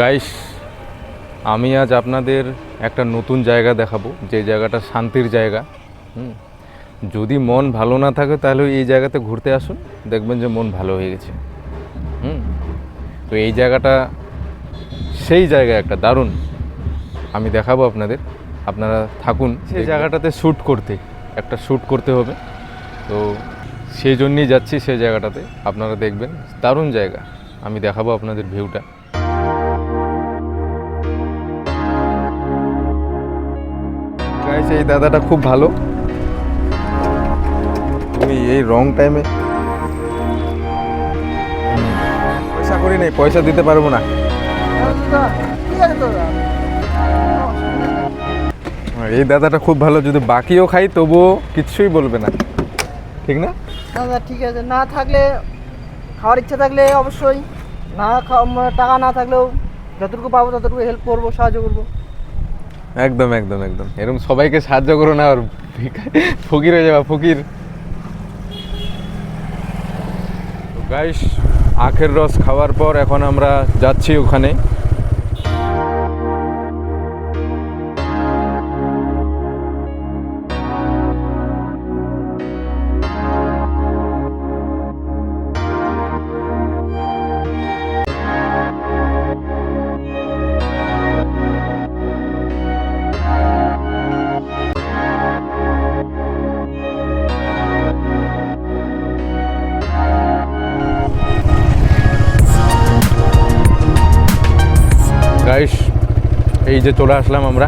Guys, আমি আজ আপনাদের একটা নতুন জায়গা দেখাবো, যে জায়গাটা শান্তির জায়গা। যদি মন ভালো না থাকে তাহলে এই জায়গাতে ঘুরতে আসুন, দেখবেন যে মন ভালো হয়ে গেছে। তো এই জায়গাটা সেই জায়গা একটা দারুণ, আমি দেখাবো আপনাদের, আপনারা থাকুন। সেই জায়গাটাতে শ্যুট করতে হবে, তো সেই জন্যই যাচ্ছি সেই জায়গাটাতে। আপনারা দেখবেন, দারুণ জায়গা, আমি দেখাবো আপনাদের ভিউটা। গাইস, এই দাদাটা খুব ভালো। তুমি এই রং টাইমে, পয়সা করি নেই, পয়সা দিতে পারবো না। এই দাদাটা খুব ভালো, যদি বাকিও খাই তবুও কিচ্ছুই বলবে না, ঠিক না দাদা? ঠিক আছে, না থাকলে খাওয়ার ইচ্ছা থাকলে অবশ্যই, না টাকা না থাকলেও যতটুকু পাবো ততটুকু হেল্প করবো, সাহায্য করবো। একদম একদম একদম, এরকম সবাইকে সাহায্য করো না, আর ফকির হয়ে যাবা, ফকির। গাইস, আখের রস খাওয়ার পর এখন আমরা যাচ্ছি ওখানে। গাইস, এই যে চলে আসলাম আমরা,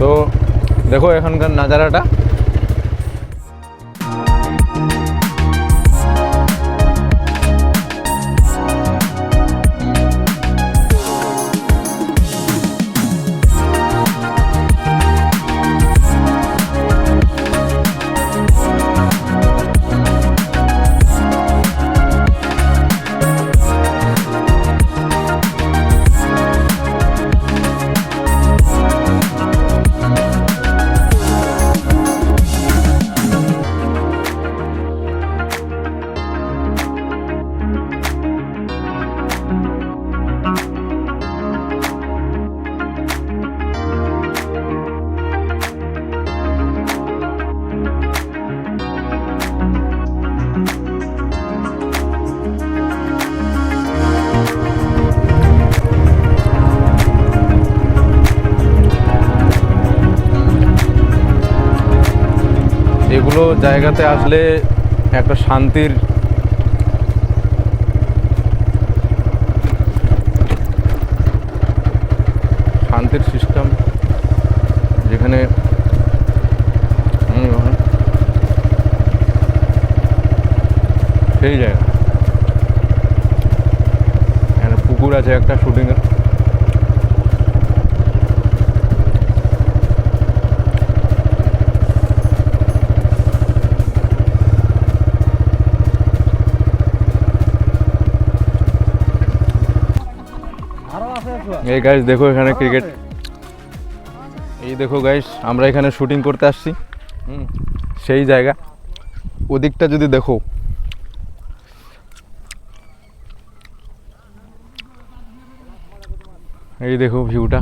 তো দেখো এখানকার নাজারাটা। এগুলো জায়গাতে আসলে একটা শান্তির সিস্টেম, যেখানে সেই জায়গা, এখানে পুকুর আছে একটা শুটিংয়ের। এই গাইস দেখো, এখানে ক্রিকেট। এই দেখো গাইস, আমরা এখানে শুটিং করতে আসছি। সেই জায়গা, ওদিকটা যদি দেখো, এই দেখো ভিউটা।